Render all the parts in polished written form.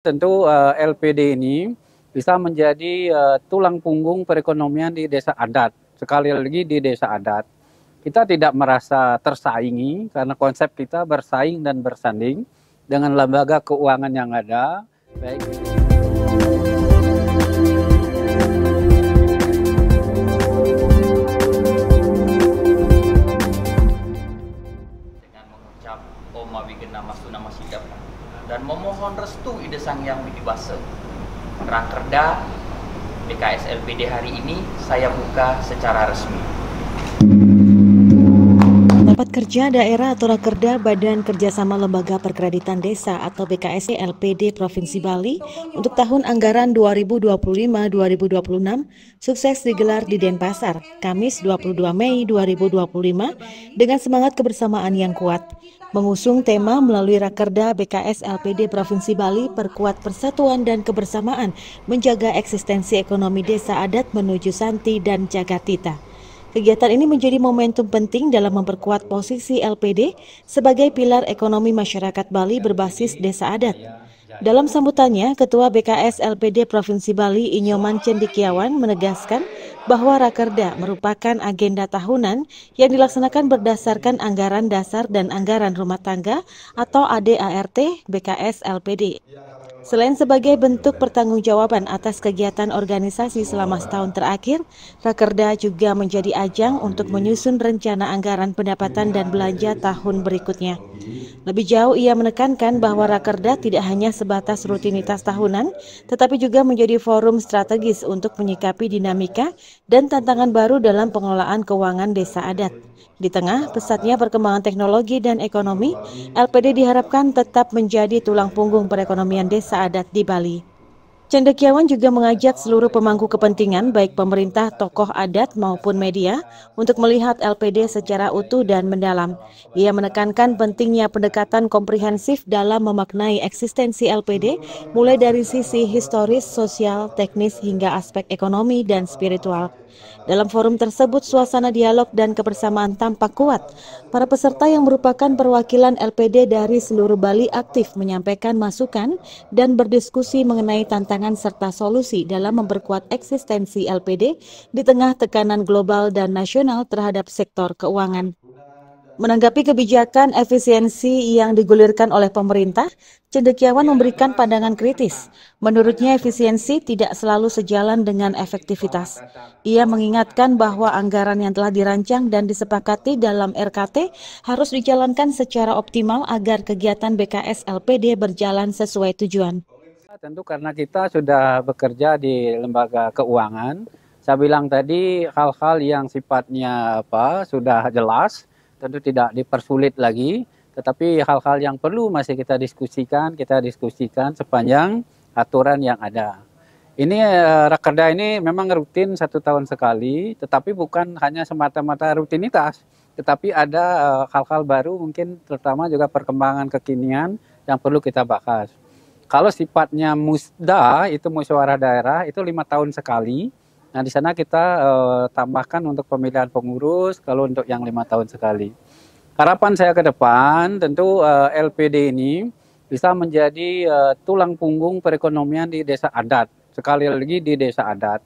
Tentu LPD ini bisa menjadi tulang punggung perekonomian di desa adat. Sekali lagi di desa adat. Kita tidak merasa tersaingi karena konsep kita bersaing dan bersanding dengan lembaga keuangan yang ada. Baik. Dengan mengucap Om Abigena Masuna Masidap dan memohon restu Ida Sang Yang Widi Wasa. Rakerda BKS LPD hari ini saya buka secara resmi. Rapat Kerja Daerah atau Rakerda Badan Kerjasama Lembaga Perkreditan Desa atau BKS LPD Provinsi Bali untuk tahun anggaran 2025-2026 sukses digelar di Denpasar, Kamis 22 Mei 2025 dengan semangat kebersamaan yang kuat. Mengusung tema melalui Rakerda BKS LPD Provinsi Bali perkuat persatuan dan kebersamaan menjaga eksistensi ekonomi desa adat menuju Santi dan Jagatita. Kegiatan ini menjadi momentum penting dalam memperkuat posisi LPD sebagai pilar ekonomi masyarakat Bali berbasis desa adat. Dalam sambutannya, Ketua BKS LPD Provinsi Bali Inyoman Cendikiawan menegaskan bahwa Rakerda merupakan agenda tahunan yang dilaksanakan berdasarkan anggaran dasar dan anggaran rumah tangga atau ADART BKS LPD. Selain sebagai bentuk pertanggungjawaban atas kegiatan organisasi selama setahun terakhir, Rakerda juga menjadi ajang untuk menyusun rencana anggaran pendapatan dan belanja tahun berikutnya. Lebih jauh, ia menekankan bahwa Rakerda tidak hanya sebatas rutinitas tahunan, tetapi juga menjadi forum strategis untuk menyikapi dinamika dan tantangan baru dalam pengelolaan keuangan desa adat. Di tengah pesatnya perkembangan teknologi dan ekonomi, LPD diharapkan tetap menjadi tulang punggung perekonomian desa adat di Bali. Cendekiawan juga mengajak seluruh pemangku kepentingan baik pemerintah, tokoh adat maupun media untuk melihat LPD secara utuh dan mendalam. Ia menekankan pentingnya pendekatan komprehensif dalam memaknai eksistensi LPD mulai dari sisi historis, sosial, teknis hingga aspek ekonomi dan spiritual. Dalam forum tersebut, suasana dialog dan kebersamaan tampak kuat. Para peserta yang merupakan perwakilan LPD dari seluruh Bali aktif menyampaikan masukan dan berdiskusi mengenai tantangan serta solusi dalam memperkuat eksistensi LPD di tengah tekanan global dan nasional terhadap sektor keuangan. Menanggapi kebijakan efisiensi yang digulirkan oleh pemerintah, Cendekiawan memberikan pandangan kritis. Menurutnya efisiensi tidak selalu sejalan dengan efektivitas. Ia mengingatkan bahwa anggaran yang telah dirancang dan disepakati dalam RKT harus dijalankan secara optimal agar kegiatan BKS LPD berjalan sesuai tujuan. Tentu karena kita sudah bekerja di lembaga keuangan, saya bilang tadi hal-hal yang sifatnya sudah jelas, tentu tidak dipersulit lagi, tetapi hal-hal yang perlu masih kita diskusikan sepanjang aturan yang ada. Ini Rakerda ini memang rutin 1 tahun sekali, tetapi bukan hanya semata-mata rutinitas, tetapi ada hal-hal baru mungkin terutama juga perkembangan kekinian yang perlu kita bahas. Kalau sifatnya musda, itu musyawarah daerah, itu 5 tahun sekali. Nah, di sana kita tambahkan untuk pemilihan pengurus, kalau untuk yang 5 tahun sekali. Harapan saya ke depan, tentu LPD ini bisa menjadi tulang punggung perekonomian di desa adat. Sekali lagi di desa adat.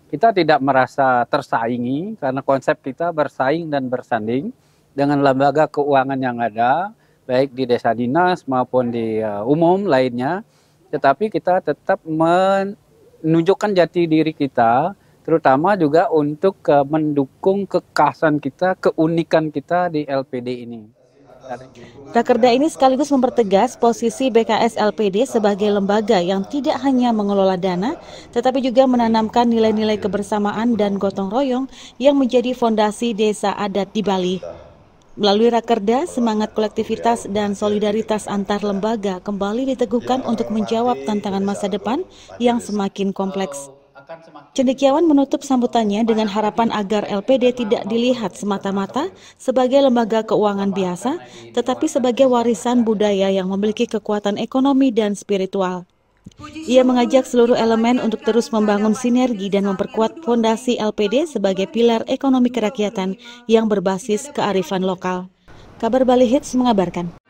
Kita tidak merasa tersaingi karena konsep kita bersaing dan bersanding dengan lembaga keuangan yang ada, baik di desa dinas maupun di umum lainnya. Tetapi kita tetap menunjukkan jati diri kita, terutama juga untuk mendukung kekhasan kita, keunikan kita di LPD ini. Rakerda ini sekaligus mempertegas posisi BKS LPD sebagai lembaga yang tidak hanya mengelola dana, tetapi juga menanamkan nilai-nilai kebersamaan dan gotong royong yang menjadi fondasi desa adat di Bali. Melalui Rakerda, semangat kolektivitas dan solidaritas antar lembaga kembali diteguhkan untuk menjawab tantangan masa depan yang semakin kompleks. Cendekiawan menutup sambutannya dengan harapan agar LPD tidak dilihat semata-mata sebagai lembaga keuangan biasa, tetapi sebagai warisan budaya yang memiliki kekuatan ekonomi dan spiritual. Ia mengajak seluruh elemen untuk terus membangun sinergi dan memperkuat fondasi LPD sebagai pilar ekonomi kerakyatan yang berbasis kearifan lokal. Kabar Bali Hits mengabarkan.